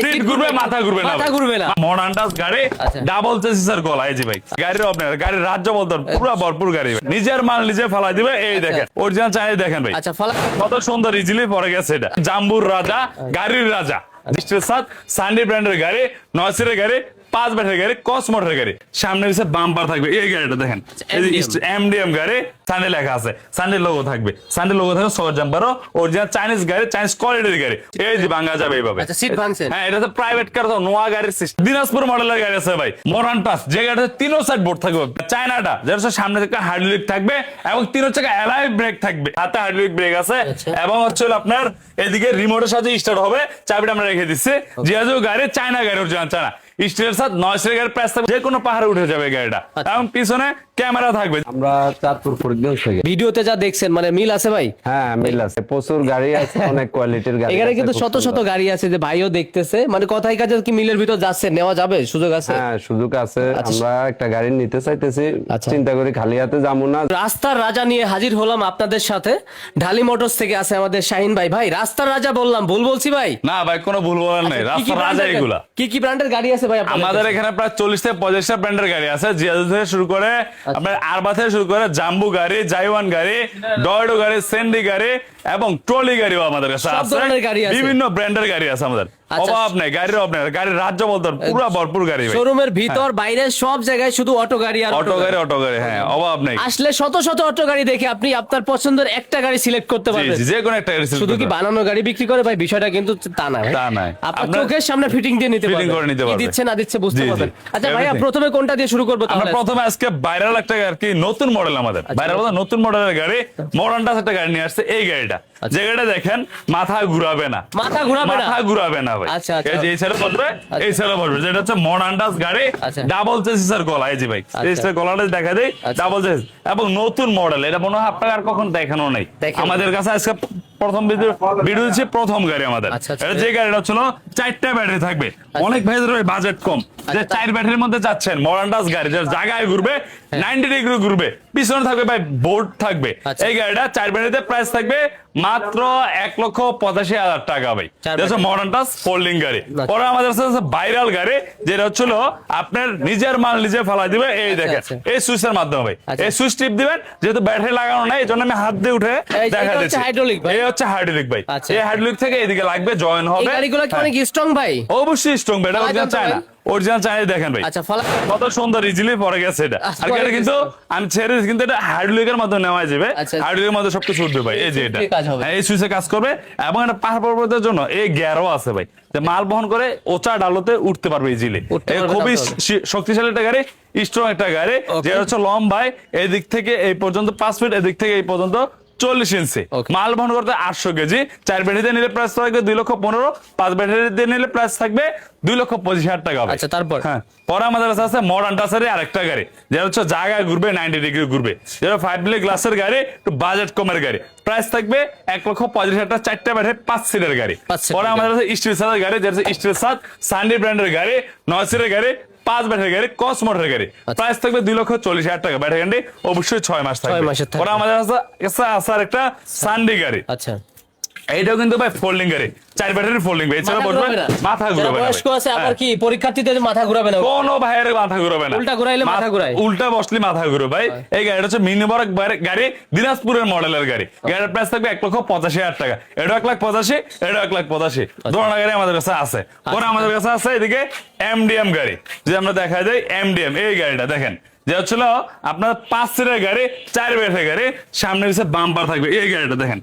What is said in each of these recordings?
Seat ঘুরবে মাথা ঘুরবে না, মাথা ঘুরবে না। মডার্ন টাচ গাড়ি, ডাবল চেসিসের গলা। এই যে ভাই গাড়ির আপনার গাড়ির রাজ্য বলতেন পুরো ভরপুর গাড়ি, নিজের মাল নিজে ফালাই দিবে। এই দেখেন অরিজিনাল চাই দেখেন ভাই, আচ্ছা ফালা কত সুন্দর ইজিলি পরে গেছে। এটা জাম্বুর রাজা, গাড়ির রাজা, দৃষ্টির সাথ সানডি ব্র্যান্ডের গাড়ি, নয়সিরের গাড়ি, 5 ব্যাটারি গাড়ি, কসমোটের গাড়ি, সামনে পিছে বাম্পার থাকবে। এই গাড়িটা দেখেন এমডিএম গাড়ি, সানডি লেখা আছে, সানডি লোগো থাকবে, সানডি লোগো থাকবে, সর জাম্পারও অরিজিনাল চাইনিজ গাড়ি, চাইনিজ কোয়ালিটির গাড়ি। এই যে ভাঙা যাবে এইভাবে। আচ্ছা সিট ভাঙছে। হ্যাঁ এটা তো প্রাইভেট কার, তো নোয়া গাড়ির সিস্টেম। দিনাজপুর মডেলের গাড়ি আছে ভাই, মডার্ন টাচ, যে গাড়িতে 3 সাইড বোর্ড থাকবে। চায়নাটা যেটা হচ্ছে সামনে থেকে হাইড্রোলিক থাকবে এবং 3 চাকা অ্যালয় ব্রেক থাকবে, হাতে হাইড্রোলিক ব্রেক আছে এবং হচ্ছে আপনার এদিকে রিমোটের সাথে স্টার্ট হবে। চাবিটা আমরা রেখে দিচ্ছি। যেহেতু গাড়ি চায়না গাড়ি, অরিজিনাল চায়না স্টিলের সাথে নয়সের গাড়ির প্রাইস থাকবে, যে কোনো পাহাড়ে উঠে যাবে গাড়িটা এবং পিছনে ক্যামেরা থাকবে। আমরা চাঁদপুর ফরিদগঞ্জ থেকে। ভিডিওতে যা দেখছেন মানে মিল আছে ভাই? হ্যাঁ মিল আছে, প্রচুর গাড়ি আছে, অনেক কোয়ালিটির গাড়ি এখানে আছে, কিন্তু খুব শত শত সুন্দর। গাড়ি আছে, যে ভাইও দেখতেছে, মানে কথাই কাজে কি মিলের ভিতর যাচ্ছে, নেওয়া যাবে, সুযোগ আছে? হ্যাঁ সুযোগ আছে। আমরা একটা গাড়ি নিতে চাইতেছি, আচ্ছা। চিন্তা করি খালি হাতে যাবো না। রাস্তার রাজা নিয়ে হাজির হলাম আপনাদের সাথে। ঢালি মোটরস থেকে আছে আমাদের শাহিন ভাই। ভাই রাস্তার রাজা বললাম, ভুল বলছি ভাই? না ভাই কোনো ভুল বলার নাই, কি কি রাস্তার রাজা ব্র্যান্ডের এগুলা। কি ব্র্যান্ডের গাড়ি আছে ভাই আপনাদের আমাদের কাছে? এখানে প্রায় 40 থেকে 50টা ব্র্যান্ডের গাড়ি আছে, জিয়াদু থেকে শুরু করে আপনার আরবা থেকে শুরু করে জাম্বু গাড়ি, জাইওয়ান গাড়ি, ডয়ডো গাড়ি, সেন্ডি গাড়ি এবং ট্রলি গাড়িও আমাদের কাছে সব আছে। ধরনের গাড়ি আছে। বিভিন্ন ব্র্যান্ডের গাড়ি আছে আমাদের, আচ্ছা। অভাব নেই গাড়ির, অভাব নেই। গাড়ির রাজ্য বলতেন পুরো ভরপুর গাড়ি ভাই। শোরুমের ভিতর বাইরে সব জায়গায় শুধু অটো গাড়ি আর অটো গাড়ি, অটো গাড়ি, হ্যাঁ অভাব নেই। আসলে শত শত অটো গাড়ি দেখে আপনি আপনার পছন্দের একটা গাড়ি সিলেক্ট করতে জি, পারবেন। জি, যে কোনো একটা গাড়ি select শুধু কি করতে বানানো গাড়ি বিক্রি করে ভাই? বিষয়টা কিন্তু তা না ভাই। তা নয়। আপনার আপনার চোখের সামনে ফিটিং দিয়ে নিতে fitting পারবেন, করে নিতে কি পারবে। দিচ্ছে না দিচ্ছে বুঝতে জি, জি। পারবেন। আচ্ছা ভাইয়া Everything। প্রথমে কোনটা দিয়ে শুরু করবো আমরা তাহলে? প্রথমে আজকে ভাইরাল একটা আর কি নতুন মডেল, আমাদের ভাইরাল নতুন মডেলের গাড়ি, মডার্ন টাচ একটা গাড়ি নিয়ে আসছে। এই গাড়িটা যে গাড়িটা দেখেন মাথা ঘুরাবে না, মাথা ঘুরাবে না? মাথা ঘুরাবে না ভাই। আচ্ছা, আচ্ছা। এই যে এই ছেলে বসবে, এই ছেলে বসবে, যেটা হচ্ছে মডার্ন টাচ গাড়ি, আচ্ছা। ডাবল চেসিসের গলা। এই যে ভাই চেসিসের গলাটা দেখা দেই, ডাবল চেসিস এবং নতুন মডেল। এটা মনে হয় আপনার আর কখন দেখানো নাই দেখানো। আমাদের কাছে। আজকে প্রথম ভিডিও দিচ্ছি, প্রথম গাড়ি আমাদের। আচ্ছা, আচ্ছা। এটা যে গাড়িটা ছিল 4টা ব্যাটারি থাকবে। অনেক ভাইদের বাজেট কম, যে 4 ব্যাটারির মধ্যে যাচ্ছেন, মডার্ন টাচ গাড়ি, যার জায়গায় ঘুরবে 90 ডিগ্রি ঘুরবে, পিছনে থাকবে ভাই বোর্ড থাকবে। আচ্ছা। এই গাড়িটা 4 ব্যাটারিতে প্রাইস থাকবে মাত্র 1,85,000 টাকা ভাই। এটা মডার্ন টাচ ফোল্ডিং গাড়ি। পরে আমাদের কাছে ভাইরাল গাড়ি, যেটা হচ্ছিল আপনার নিজের মাল নিজে ফালাই দিবে। এই দেখেন আচ্ছা। এই সুইচের মাধ্যমে ভাই, আচ্ছা। এই সুইচ টিপ দিবেন, যেহেতু ব্যাটারি লাগানো নাই এই জন্য আমি হাত দিয়ে উঠে এই যে দেখা এটা হচ্ছে দিচ্ছি। hydraulic ভাই। এই হচ্ছে হাইড্রোলিক ভাই। আচ্ছা। এই হাইড্রোলিক থেকে এদিকে লাগবে, জয়েন এই হবে। গাড়িগুলো কি অনেক স্ট্রং ভাই? অবশ্যই স্ট্রং ব্যাটারি, অরিজিনাল চায় না, অরিজিনাল চায়। দেখেন ভাই আচ্ছা ফালা কত সুন্দর ইজিলি পরে গেছে এটা। আচ্ছা, আর পরে এটা কিন্তু গেছে। আমি ছেড়ে দিচ্ছি, কিন্তু এটা হাইড্রোলিকের মধ্যে নেওয়া যাবে। আচ্ছা। হাইড্রোলিকের মধ্যে সবকিছু উঠবে ভাই। এই যে এটা সুইচে কাজ হবে। হ্যাঁ, এই সুইচে কাজ করবে এবং এটা পাহাড় পর্বতের জন্য এই গ্যারও আছে ভাই, যে মাল বহন করে ওচা ডালোতে উঠতে পারবে ইজিলি। উঠতে পারবে খুবই তারপর। শক্তিশালী একটা গাড়ি, স্ট্রং একটা গাড়ি, যেটা হচ্ছে লম্বায় এই দিক থেকে এই পর্যন্ত 5 ফিট, এদিক থেকে এই পর্যন্ত 40 ইঞ্চি। Okay. মাল বহন করতে 800 কেজি। 4 ব্যাটারিতে নিলে প্রাইস থাকবে 2,15,000, 5 ব্যাটারিতে নিলে প্রাইস থাকবে 2,25,000 টাকা ভাই। আচ্ছা তারপর? হ্যাঁ, পরে আমাদের কাছে আছে মডার্ন টাচের আরেকটা গাড়ি, যেটা হচ্ছে জায়গায় ঘুরবে 90 ডিগ্রি ঘুরবে, যেটা 5 ব্লেড গ্লাসের গাড়ি, একটু বাজেট কমের গাড়ি। প্রাইস থাকবে 1,35,000 টাকা, 4টা ব্যাটারি, 5 সিটের গাড়ি। 5 সিটের পরে আমাদের কাছে স্টিল সাথের গাড়ি, যেটা স্টিল সাথ সানডি ব্র্যান্ডের গাড়ি, 9 সিটের গাড়ি, 5 ব্যাটারি গাড়ি, কসমোটের গাড়ি। প্রাইস থাকবে 2,40,000 টাকা। ব্যাটারি গাড়ি অবশ্যই 6 মাস থাকবে। 6 মাসের থাকবে। পরে আমাদের কাছে আছে একটা সানডি গাড়ি। আচ্ছা এইটাও কিন্তু ভাই ফোল্ডিং গাড়ি, 4 ব্যাটারি ফোল্ডিং ভাই। এছাড়া মাথা বসবে ঘুরাবে না? মাথা যারা ঘুরবে না বয়স্ক ভাই। আছে আবার হ্যাঁ। কি পরীক্ষার্থীদের মাথা ঘুরাবে না? কোনো ভাইয়ের মাথা ঘুরবে না, উল্টা ঘুরাইলে মাথা ঘুরায়। উল্টা বসলে মাথা ঘুরবে ভাই। এই গাড়িটা হচ্ছে মিনি বড় গাড়ি, দিনাজপুরের মডেলের গাড়ি। গাড়ির প্রাইস থাকবে 1,85,000 টাকা। এটা 1,85,000, এটা 1,85,000। দুটো গাড়ি আমাদের কাছে আছে। পরে আমাদের কাছে আছে এদিকে এমডিএম গাড়ি, যে আমরা দেখা যায় এমডিএম। এই গাড়িটা দেখেন, যে হচ্ছিল আপনার 5 সিটের গাড়ি, 4 ব্যাটারি গাড়ি, সামনে পিছে বাম্পার থাকবে। এই গাড়িটা দেখেন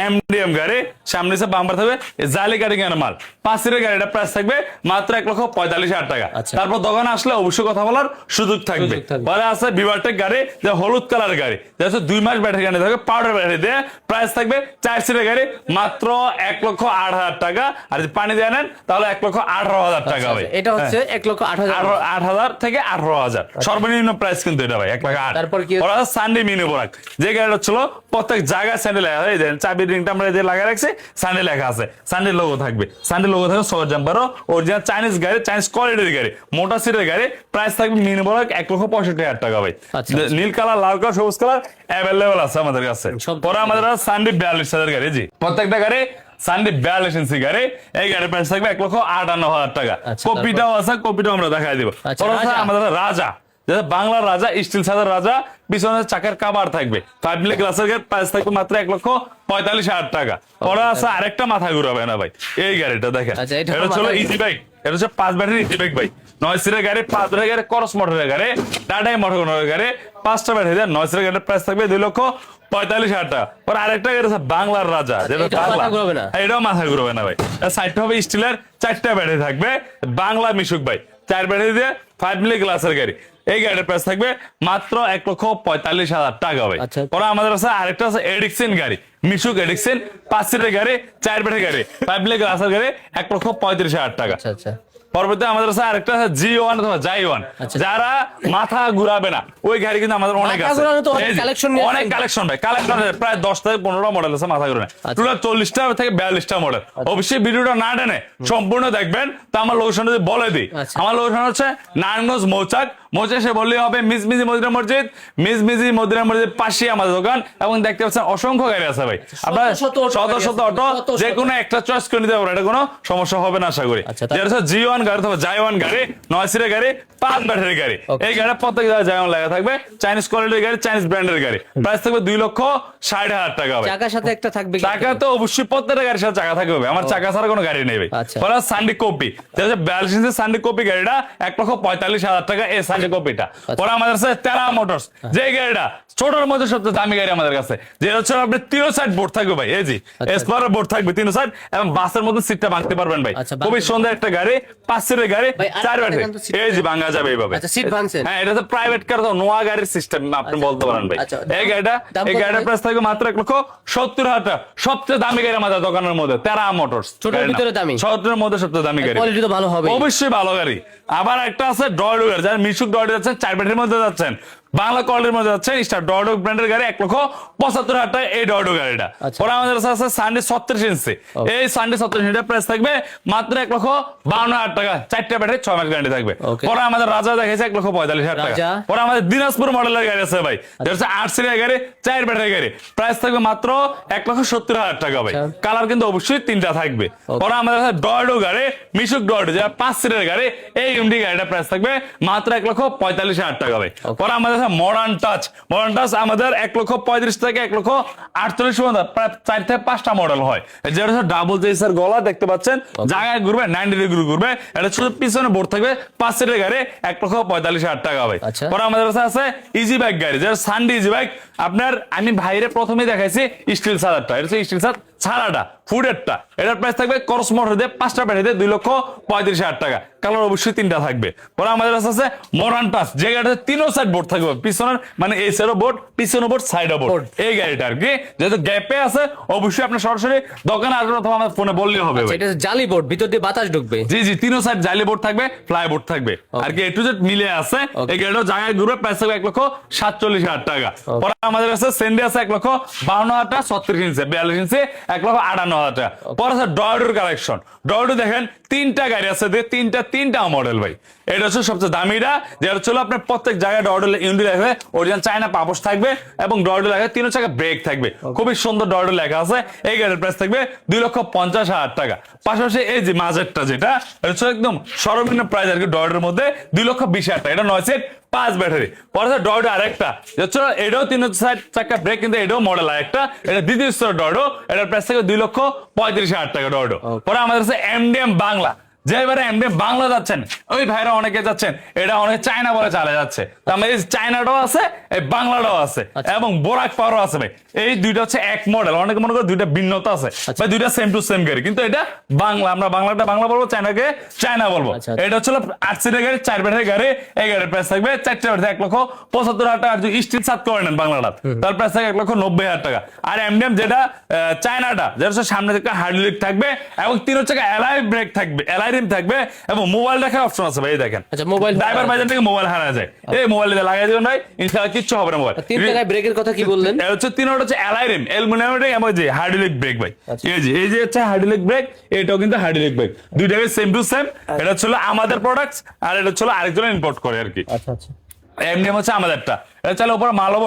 এমডিএম গাড়ি, সামনে পিছে বাম্পার থাকবে, জালি কাটিং এর মাল। 5 সিটের গাড়িটা প্রাইস থাকবে মাত্র 1,45,000 টাকা। আচ্ছা। তারপর দোকানে আসলে অবশ্যই কথা বলার সুযোগ থাকবে। পরে আছে বিভারটেক গাড়ি, যে হলুদ কালার গাড়ি, যে হচ্ছে 2 মাস ব্যাটারি গাড়ি থাকবে, পাউডার ব্যাটারি দিয়ে। প্রাইস থাকবে 4 সিটের গাড়ি মাত্র 1,08,000 টাকা। আর যদি পানি দিয়ে নেন তাহলে 1,18,000 টাকা ভাই। এটা হচ্ছে 1,08,000। 8,000 থেকে 18,000 সর্বনিম্ন প্রাইস কিন্তু এটা ভাই, 1,08,000। তারপর কি? ওরা সানডে মিনি বোরাক, যে গাড়িটা ছিল প্রত্যেক জায়গায় স্যান্ডে লেখা আছে। এই দেখেন চাবির রিংটা আমরা যে লাগা রাখছি, স্যান্ডে লেখা আছে, স্যান্ডে লোগো থাকবে, স্যান্ডে লোগো থাকবে, সর জাম্পারও অরিজিনাল চাইনিজ গাড়ি, চাইনিজ কোয়ালিটির গাড়ি, মোটা সিটের গাড়ি। প্রাইস থাকবে মিনি বোরাক 1,65,000 টাকা ভাই। আচ্ছা। নীল কালার, লাল কালার, সবুজ কালার অ্যাভেলেবল আছে আমাদের কাছে। সব পরে আমাদের সানডে 42,000 গাড়ি। জি, প্রত্যেকটা গাড়ি সানডে 42 ইঞ্চি গাড়ি, এই গাড়ির প্রাইস থাকবে 1,58,000 টাকা। আচ্ছা, কপিটাও আছে, কপিটাও আমরা দেখাই দিব। আচ্ছা, পরে আছে রাজা। আমাদের রাজা, যেটা বাংলার রাজা, স্টিল সাদার রাজা, পিছনে চাকার কাভার থাকবে, 5 মিলি গ্লাসের গাড়ি, প্রাইস থাকবে মাত্র 1,45,000 টাকা। পরে আছে আরেকটা মাথা ঘুরাবে না ভাই, এই গাড়িটা দেখেন, আচ্ছা, এটা এটা হচ্ছে মাথায়- ইজি বাইক, এটা হচ্ছে 5 ব্যাটারি ইজি বাইক ভাই, 9 সিটের গাড়ি, 5 ব্যাটারি গাড়ি, ক্রস মোটরের গাড়ি, টাটাই মোটরের গাড়ি, 5টা ব্যাটারি দেয়, 9 সিটের গাড়ির প্রাইস থাকবে 2,45,000 টাকা। পরে আরেকটা গাড়ি আছে বাংলার রাজা, যেটা এটাও বাংলা, মাথা ঘুরাবে না? এটাও মাথা ঘুরবে না ভাই, সাইডটা হবে স্টিলের, 4টা ব্যাটারি থাকবে, বাংলা মিশুক ভাই, 4 ব্যাটারি দিয়ে 5 মিলি গ্লাসের গাড়ি, এই গাড়ির প্রাইস থাকবে মাত্র 1,45,000 টাকা ভাই। আচ্ছা। পরে আমাদের আছে আরেকটা আছে এডিকসন গাড়ি, মিশুক এডিকসন, 5 সিটের গাড়ি, 4 ব্যাটারি গাড়ি, 5 মিলি গ্লাসের গাড়ি, 1,35,000 টাকা। আচ্ছা আচ্ছা পরবর্তী আমাদের আছে আরেকটা আছে G1 অথবা J1, আচ্ছা। যারা মাথা ঘুরাবে না ওই গাড়ি কিন্তু আমাদের অনেক মাথা আছে, ঘুরানো তো অনেক এই যে, collection নিয়ে অনেক আসছেন। কালেকশন ভাই, কালেকশন প্রায় 10 থেকে 15টা মডেল আছে মাথা ঘুরানো, টোটাল 40টা থেকে 42টা মডেল। অবশ্যই ভিডিওটা না টেনে সম্পূর্ণ দেখবেন। তো আমার লোকেশন যদি বলে দিই, আচ্ছা। আমার লোকেশন হচ্ছে নারায়ণগঞ্জ মৌচাক, মৌচাক সে বললেই হবে মিজমিজি মদিনা মসজিদ, মিজমিজি মদিনা মসজিদ পাশে আমাদের দোকান, এবং দেখতে পাচ্ছেন অসংখ্য গাড়ি আছে ভাই, আপনার শত শত শত গাড়ি শত আছে, অটো, শত শত। যে কোনো একটা চয়েস করে নিতে পারবেন, এটা কোনো সমস্যা হবে না আশা করি। আচ্ছা, তাই- যেটা হচ্ছে G1 গাড়ি অথবা J1 গাড়ি, 9 সিটের গাড়ি, 5 ব্যাটারি গাড়ি, Okay. এই গাড়ি প্রত্যেক জায়গায় J1 লেখা থাকবে, চাইনিজ কোয়ালিটির গাড়ি, চাইনিজ ব্র্যান্ডের গাড়ি, প্রাইস থাকবে 2,60,000 টাকা ভাই। চাকার সাথে একটা থাকবে কিন্তু। চাকা তো অবশ্যই প্রত্যেকটা গাড়ির সাথে চাকা থাকবে ভাই, আমার চাকা ছাড়া কোনো গাড়ি নেই ভাই। আচ্ছা। পরে সানডে কপি, যেটা 42 ইঞ্চি সানডে কপি গাড়িটা 1,45,000 টাকা, এই সানডে কপিটা। পরে আমাদের কাছে টেরা মোটরস, যে গাড়িটা ছোটর মধ্যে সবচেয়ে দামি গাড়ি আমাদের কাছে, যে হচ্ছে আপনি 3 সাইড বোর্ড থাকবে ভাই, এই জি এসপ্লারের বোর্ড থাকবে 3 সাইড, এবং বাসের মধ্যে সিটটা ভাঙতে পারবেন ভাই, আচ্ছা, খুবই ভাঙতে সুন্দর একটা গাড়ি, 5 সিটের গাড়ি, ভাই, আর 4 ব্যাটারি, দেখান তো সিটটা। এই জি ভাঙা যাবে এইভাবে। আচ্ছা, সিট ভাঙছেন? হ্যাঁ, এটা তো প্রাইভেট কার, তো নোয়া গাড়ির সিস্টেম আপনি বলতে পারেন ভাই। আচ্ছা, এই গাড়িটা, দাম এই কত গাড়িটার ভাই? প্রাইস থাকবে মাত্র 1,70,000 টাকা, সবচেয়ে দামি গাড়ি আমাদের দোকানের মধ্যে, টেরা মোটরস। ছোটর ভিতরে দামি? ছোটর মধ্যে সবচেয়ে দামি গাড়ি, কোয়ালিটি তো ভালো হবে। অবশ্যই ভালো গাড়ি। আবার একটা আছে ডয়ডো গাড়ি, যারা মিশুক ডয়ডো যাচ্ছেন, 4 ব্যাটারির মধ্যে যাচ্ছেন, বাংলা কোয়ালিটির মধ্যে যাচ্ছেন, স্টার ডয়ডো ব্র্যান্ডের গাড়ি, 1,75,000 টাকা এই ডয়ডো গাড়িটা। আচ্ছা। পরে আমাদের কাছে আছে সানডে 36 ইঞ্চি, এই সানডে 36 ইঞ্চির প্রাইস থাকবে মাত্র 1,52,000 টাকা, 4টা ব্যাটারি, 6 মাস গ্যারান্টি থাকবে। Okay. পরে আমাদের রাজা দেখেছে 1,45,000 টাকা। রাজা। পরে আমাদের দিনাজপুর মডেলের গাড়ি আছে ভাই, যেটা হচ্ছে 8 সিটের গাড়ি, 4 ব্যাটারি গাড়ি, প্রাইস থাকবে মাত্র 1,70,000 টাকা ভাই। আচ্ছা। কালার কিন্তু অবশ্যই 3টা থাকবে। পরে আমাদের কাছে ডয়ডো গাড়ি, মিশুক ডয়ডো, যেটা 5 সিটের গাড়ি, এই এমডি গাড়িটা প্রাইস থাকবে মাত্র 1,45,000 টাকা ভাই। পরে আমাদের কাছে মডার্ন টাচ, আমাদের 1,35,000 থেকে 1,48,000 পর্যন্ত প্রায় 4 থেকে 5টা মডেল হয়, যেটা হচ্ছে ডাবল জেসার গলা দেখতে পাচ্ছেন, জায়গায় ঘুরবে 90 ডিগ্রি ঘুরবে, এটা শুধু পিছনে বোর্ড থাকবে, 5 সিটের গাড়ি, 1,45,000 টাকা ভাই। আচ্ছা। পরে আমাদের কাছে আছে ইজি বাইক গাড়ি, যেটা সানডে ইজি বাইক, আপনার আমি ভাইরে প্রথমেই দেখাইছি স্টিল সাদারটা, এটা হচ্ছে স্টিল সাদ ছাড়াটা, ফুডেরটা, এটার প্রাইস থাকবে ক্রস মোটর দিয়ে 5টা ব্যাটারি দিয়ে 2,35,000 টাকা, কালার অবশ্যই 3টা থাকবে। পরে আমাদের কাছে আছে মডার্ন টাচ, যে গাড়িতে 3 সাইড বোর্ড থাকবে, পিছনের মানে এই সাইডও বোর্ড, পিছনে বোর্ড, সাইডও বোর্ড, এই গাড়িটা আর কি, যেহেতু গ্যাপে আছে, অবশ্যই আপনি সরাসরি দোকানে আসবেন অথবা আমার ফোনে বললেই হবে ভাই। এটা জালি বোর্ড, ভিতর দিয়ে বাতাস ঢুকবে। জি জি, 3 সাইড জালি বোর্ড থাকবে, ফ্লাই বোর্ড থাকবে, আর কি এ টু জেড মিলে আছে। এই গাড়িটাও জায়গায় ঘুরবে, প্রাইস থাকবে 1,47,000 টাকা। পরে আমাদের কাছে সেন্ডি আছে 1,52,000 টাকা, 36 ইঞ্চি, 42 ইঞ্চি, 1,58,000 টাকা। পরে আছে ডয়ডোর কালেকশন, ডয়ডো দেখেন 3টা গাড়ি আছে, তিনটা মডেল ভাই। এটা হচ্ছে সবচেয়ে দামিটা, যেটা হচ্ছে আপনার প্রত্যেক জায়গায় ডয়ডো ইউনিট লেখা, অরিজিনাল চায়না পাপোশ থাকবে, এবং ডয়ডো লেখা 3 চাকা ব্রেক থাকবে, খুবই সুন্দর ডয়ডো লেখা আছে। এই গাড়ির প্রাইস থাকবে 2,50,000 টাকা। পাশাপাশি এই যে মাঝেরটা, যেটা এটা হচ্ছে একদম সর্বনিম্ন প্রাইস আর কি ডয়ডোর মধ্যে, 2,20,000 টাকা, এটা 9 সিট 5 ব্যাটারি। পরে ডয়ডো আরেকটা, এটাও 3 চাকা ব্রেক, কিন্তু এটাও মডেল আরেকটা, এটা দ্বিতীয় স্তর ডয়ডো, এটার প্রাইস থাকবে 2,35,000 টাকা ডয়ডো। পরে আমাদের কাছে এমডিএম বাংলা, যে এবারে এমডিএম বাংলা যাচ্ছেন, ওই ভাইরা অনেকে যাচ্ছেন, এটা অনেকে চায়না বলে চালে যাচ্ছে, তো আমার এই চায়নাটাও আছে, এই বাংলাটাও আছে, এবং বোরাক পাওয়ারও আছে ভাই। এই দুইটা হচ্ছে এক মডেল, অনেকে মনে করে দুইটা ভিন্নতা আছে ভাই, দুইটা সেম টু সেম গাড়ি, কিন্তু এটা বাংলা, আমরা বাংলাটা বাংলা বলবো, চায়নাকে চায়না বলবো। এটা হচ্ছে 8 সিটের গাড়ি, 4 ব্যাটারি গাড়ি, এই গাড়ির প্রাইস থাকবে 4টা ব্যাটারি 1,75,000 টাকা। যদি স্টিল সাত করে নেন বাংলাটা, তার প্রাইস থাকবে 1,90,000 টাকা। আর এমডিএম যেটা চায়নাটা, যেটা হচ্ছে সামনে থেকে হাইড্রোলিক থাকবে, এবং 3 চাকা এলআই ব্রেক থাকবে, এলআই থাকবে, এবং মোবাইল দেখার অপশন আছে ভাই, দেখেন। আচ্ছা, মোবাইল ড্রাইভার বাজার থেকে মোবাইল হারা যায়, এই মোবাইল দিয়ে লাগাই দিবেন ভাই, ইনশাআল্লাহ কিচ্ছু হবে না। মোবাইল 3 টাকায় ব্রেকের কথা কি বললেন? এটা হচ্ছে 3 হচ্ছে অ্যালাইরিম, অ্যালুমিনিয়ামের, এবং যে হাইড্রোলিক ব্রেক ভাই, এই যে হচ্ছে হাইড্রোলিক ব্রেক, এটাও কিন্তু হাইড্রোলিক ব্রেক, দুইটাকে সেম টু সেম। এটা হচ্ছে আমাদের প্রোডাক্টস, আর এটা হচ্ছে আরেকজন ইম্পোর্ট করে আর কি। আচ্ছা আচ্ছা, এমডিএম হচ্ছে আমাদেরটা। এটা চাইলে উপরে মালও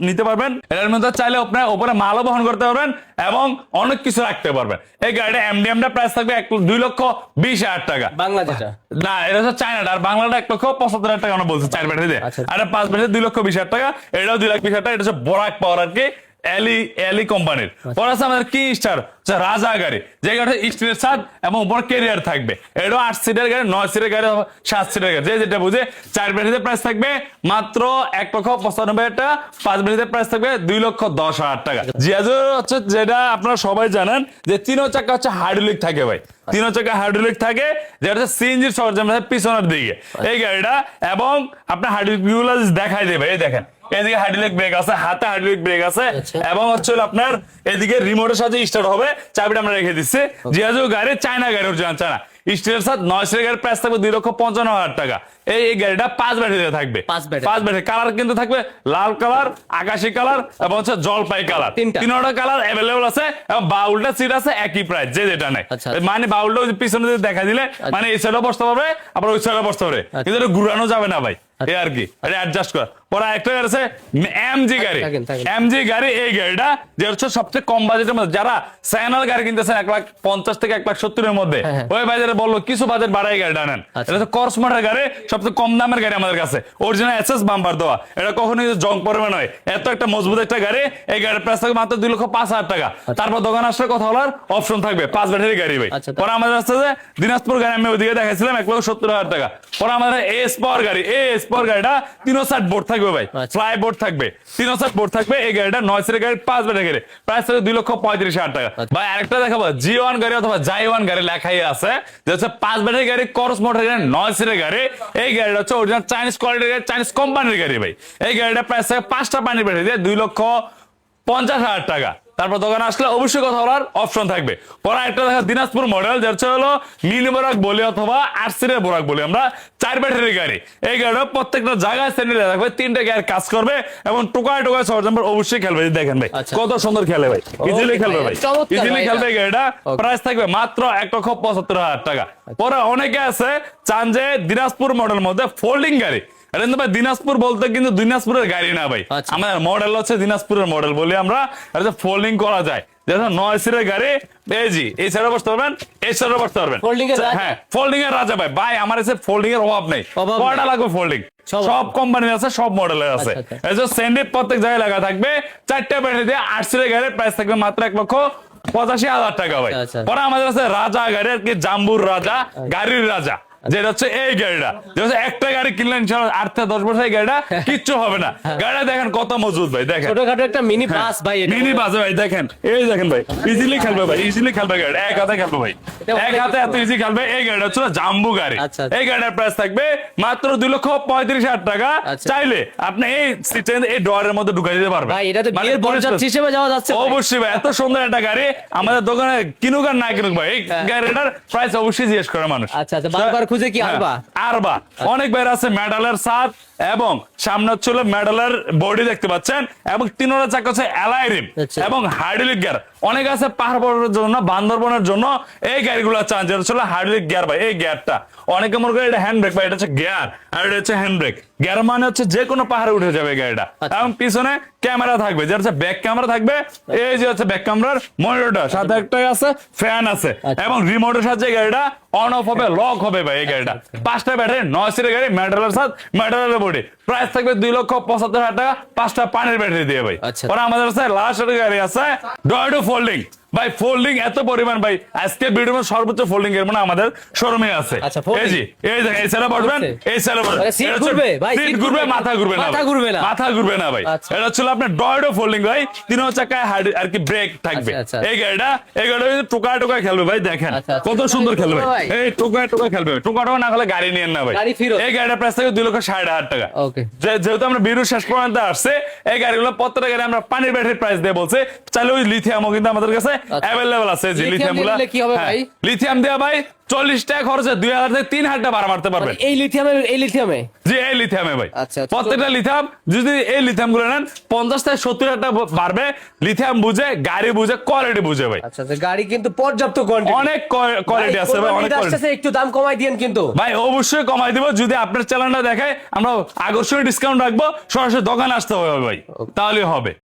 নিতে পারবেন, এটার মধ্যে চাইলে আপনার উপরে মালও বহন করতে পারবেন এবং অনেক কিছু রাখতে পারবেন। এই গাড়িটা এমডিএমটা প্রাইস থাকবে 2,20,000 টাকা। বাংলা যেটা না, এটা হচ্ছে চায়নাটা, আর বাংলাটা 1,75,000 টাকা আমরা বলছি 4 ব্যাটারিতে। আচ্ছা। আর 5 ব্যাটারি 2,20,000 টাকা, এটাও 2,20,000 টাকা। এটা হচ্ছে বরাক পাওয়ার আর কি, এলি কোম্পানির। পরে আছে আমাদের কি স্টার রাজা গাড়ি, যে গাড়ি স্টিলের ছাদ এবং উপর ক্যারিয়ার থাকবে। এটাও 8 সিটের গাড়ি, 9 সিটের গাড়ি, 7 সিটের গাড়ি, যে যেটা বুঝে। 4 ব্যাটারিতে প্রাইস থাকবে মাত্র 1,95,000 টাকা, 5 ব্যাটারিতে প্রাইস থাকবে 2,10,000 টাকা। জিয়াজু হচ্ছে যেটা আপনারা সবাই জানেন যে 3 চাকা হচ্ছে হাইড্রোলিক থাকে ভাই, 3 চাকা হাইড্রোলিক থাকে, যেটা হচ্ছে সিএনজির সরঞ্জাম পিছনের দিকে এই গাড়িটা। এবং আপনার হাইড্রোলিক গুলো দেখাই দেবে, এই দেখেন এদিকে হাইড্রোলিক ব্রেক আছে, হাতে হাইড্রোলিক ব্রেক আছে, এবং হচ্ছে আপনার এদিকে রিমোটের সাথে স্টার্ট হবে। চাবিটা আমরা রেখে দিচ্ছি। জিয়াজু গাড়ি চায়না গাড়ি, চায়না স্টিলের সাথে 9 সিটের গাড়ির প্রাইস থাকবে 2,55,000 টাকা। এই গাড়িটা 5 ব্যাটারিতে থাকবে, 5 ব্যাটারি। কালার কিন্তু থাকবে লাল কালার, আকাশি কালার এবং হচ্ছে জলপাই কালার, তিনটা কালার অ্যাভেলেবল আছে। এবং বাউলটা সিট আছে একই প্রাইস, যে যেটা নেই। মানে বাউলটা পিছনে দেখা দিলে মানে এই সাইডে বসতে পারবে, আবার ওই সাইডে বসতে পারবে, কিন্তু এটা ঘুরানো যাবে না ভাই, এই আর কি, এটা অ্যাডজাস্ট করা। পরে একটা গাড়ি আছে এমজি গাড়ি, এমজি গাড়ি। এই গাড়িটা যে হচ্ছে সবচেয়ে কম বাজেটের মধ্যে, যারা সাইনাল গাড়ি কিনতেছেন 1,50,000 থেকে 1,70,000 এর মধ্যে, ওই বাজারে বললো কিছু বাজেট বাড়াই গাড়িটা নেন। এটা হচ্ছে কসমোটের গাড়ি, সবচেয়ে কম দামের গাড়ি আমাদের কাছে, অরিজিনাল এসএস বাম্পার দেওয়া। এটা কখনোই জং পড়বে নয়, এত একটা মজবুত একটা গাড়ি। এই গাড়ির প্রাইস থাকবে মাত্র 2,05,000 টাকা। তারপর দোকান আসলে কথা বলার অপশন থাকবে, 5 ব্যাটারি গাড়ি ভাই। পরে আমাদের আছে যে দিনাজপুর গাড়ি, আমি ওইদিকে দেখাইছিলাম 1,70,000 টাকা। পরে আমাদের এস পাওয়ার গাড়ি, এই এস পাওয়ার গাড়িটা 360 বোর্ড থাকবে ভাই, ফ্লাই বোর্ড থাকবে, 360 বোর্ড থাকবে। এই গাড়িটা 9 সিটের গাড়ি, 5 ব্যাটারি গাড়ি, প্রাইস থাকবে 2,35,000 টাকা। ভাই আরেকটা দেখাবো, G1 গাড়ি অথবা জাই1 গাড়ি লেখাই আছে, যে হচ্ছে 5 ব্যাটারি গাড়ি, করস মোটর গাড়ি, 9 সিটের গাড়ি। এই গাড়িটা হচ্ছে অরিজিনাল চাইনিজ কোয়ালিটির গাড়ি, চাইনিজ কোম্পানির গাড়ি ভাই। এই গাড়িটা প্রাইস থাকে 5টা পানির ব্যাটারি দিয়ে 2,50,000 টাকা। তারপর দোকানে আসলে অবশ্যই কথা বলার অপশন থাকবে। পরে একটা দেখা দিনাজপুর মডেল, যেটা হলো মিনি বোরাক বলি অথবা 8 সিটের বোরাক বলি আমরা, 4 ব্যাটারি গাড়ি। এই গাড়িটা প্রত্যেকটা জায়গায় স্যান্ডেল রাখবে, 3টে গিয়ার কাজ করবে এবং টোকায় সরঞ্জাম অবশ্যই খেলবে। দেখেন ভাই কত সুন্দর খেলে ভাই, ইজিলি খেলবে ভাই, ইজিলি খেলবে। গাড়িটা প্রাইস থাকবে মাত্র 1,75,000 টাকা। পরে অনেকে আছে চান যে দিনাজপুর মডেল মধ্যে ফোল্ডিং গাড়ি। ভাই দিনাজপুর বলতে কিন্তু দিনাজপুরের গাড়ি না ভাই, আমাদের মডেল হচ্ছে দিনাজপুরের মডেল বলি আমরা। ফোল্ডিং করা যায়, যেটা 9 সিটের গাড়ি। এই সাইডে বসতে পারবেন, এই সাইডে বসতে পারবেন। হ্যাঁ, ফোল্ডিং এর রাজা ভাই। ভাই আমার এসে ফোল্ডিং এর অভাব নেই, কয়টা লাগবে ফোল্ডিং, সব কোম্পানির আছে, সব মডেলের আছে। এই যে স্যান্ডেল প্রত্যেক জায়গায় লাগা থাকবে। 4টা ব্যাটারি দিয়ে 8 সিটের গাড়ির প্রাইস থাকবে মাত্র 1,85,000 টাকা ভাই। পরে আমাদের আছে রাজা গাড়ি আর কি, জাম্বুর রাজা, গাড়ির রাজা, যেটা হচ্ছে এই গাড়িটা। একটা গাড়ি কিনলেন 8 থেকে 10 বছর, এই গাড়িটা কিচ্ছু হবে না। গাড়িটা দেখেন কত মজবুত ভাই, দেখেন ছোটখাটো একটা মিনি বাস ভাই, মিনি বাস ভাই। দেখেন এই দেখেন ভাই, ইজিলি খেলবে ভাই, ইজিলি খেলবে গাড়ি, এক হাতে খেলবে ভাই, এক হাতে এত ইজি খেলবে। এই গাড়িটা হচ্ছে জাম্বু গাড়ি। এই গাড়িটার প্রাইস থাকবে মাত্র 2,35,000 টাকা। চাইলে আপনি এই সিটে এই ড্রয়ারের মধ্যে ঢুকাই দিতে পারবেন ভাই, এটা তো বিয়ের বরযাত্রী হিসেবে যাওয়া যাচ্ছে। অবশ্যই ভাই, এত সুন্দর একটা গাড়ি আমাদের দোকানে কিনুক আর না কিনুক ভাই, এই গাড়িটার প্রাইস অবশ্যই জিজ্ঞেস করে মানুষ। আচ্ছা, বারবার খুঁজে কি আরবা। অনেক বাইরে আছে মেডালের সাথ, এবং সামনে হচ্ছে মেডালের বডি দেখতে পাচ্ছেন, এবং 3টা চাকা হচ্ছে অ্যালয় রিম এবং হাইড্রোলিক গিয়ার। অনেক আছে পাহাড়ের জন্য, বান্দরবনের জন্য এই গাড়িগুলো চান, যেটা হচ্ছে হাইড্রোলিক গিয়ার ভাই। এই গিয়ারটা অনেকে মনে করে এটা হ্যান্ড ব্রেক ভাই, এটা হচ্ছে গিয়ার আর এটা হচ্ছে হ্যান্ড ব্রেক। গিয়ার মানে হচ্ছে যে কোনো পাহাড়ে উঠে যাবে গাড়িটা। এবং পিছনে ক্যামেরা থাকবে, যেটা হচ্ছে ব্যাক ক্যামেরা থাকবে। এই যে হচ্ছে ব্যাক ক্যামেরার মনিটরটা, সাথে একটা আছে ফ্যান আছে, এবং রিমোটের সাহায্যে গাড়িটা অন অফ হবে, লক হবে ভাই। এই গাড়িটা 5টা ব্যাটারি, 9 সিটের গাড়ি, মেডালের সাথে মেডালের বডি, প্রাইস থাকবে 2,75,000 টাকা, 5টা পানির ব্যাটারি দিয়ে ভাই। পরে আমাদের কাছে লাস্ট গাড়ি আছে ডয়ডো ফোল্ডিং ভাই। ফোল্ডিং এত পরিমাণ ভাই, আজকে ভিডিওর সর্বোচ্চ ফোল্ডিং এর মানে আমাদের শোরুমে আছে। এই যে এই দেখেন, এই সাইডে বসবেন, এই সাইডে বসবেন, সিট ঘুরবে ভাই, সিট ঘুরবে, মাথা ঘুরবে না, মাথা ঘুরবে না ভাই। এটা হচ্ছে আপনার ডয়ডো ফোল্ডিং ভাই, 3 চাকায় আর কি ব্রেক থাকবে। এই গাড়িটা টোকায় টোকায় খেলবে ভাই, দেখেন কত সুন্দর খেলবে। এই টোকায় টোকায় খেলবে, টোকা টোকা না খেলে গাড়ি নিয়েন না ভাই। এই গাড়িটা প্রাইস থাকবে 2,60,000 টাকা। যেহেতু আমরা ভিডিও শেষ পর্যন্ত আসছে, এই গাড়িগুলো প্রত্যেকটা গাড়ি আমরা পানির ব্যাটারির প্রাইস দিয়ে বলছে। চাইলে ওই লিথিয়ামও কিন্তু আমাদের কাছে অ্যাভেলেবল আছে যে লিথিয়াম লিথিয়াম গুলা দিলে কি হবে ভাই? লিথিয়াম দেওয়া ভাই 40 টাকা খরচে 2000 থেকে 3000 টাকা ভাড়া মারতে পারবেন এই লিথিয়ামে জি এই লিথিয়ামে ভাই আচ্ছা, আচ্ছা। প্রত্যেকটা লিথিয়াম যদি এই লিথিয়াম গুলো নেন 50 থেকে 70 টাকা বাড়বে লিথিয়াম বুঝে গাড়ি বুঝে কোয়ালিটি বুঝে ভাই আচ্ছা আচ্ছা, গাড়ি কিন্তু পর্যাপ্ত কোয়ান্টিটি, অনেক কোয়ালিটি আছে ভাই অনেক quality। একটু দাম কমাই দিয়েন কিন্তু ভাই অবশ্যই কমাই দিব যদি আপনার চ্যানেলটা দেখে আমরা আকর্ষণীয় ডিসকাউন্ট রাখবো সরাসরি দোকানে আসতে হবে ভাই তাহলে হবে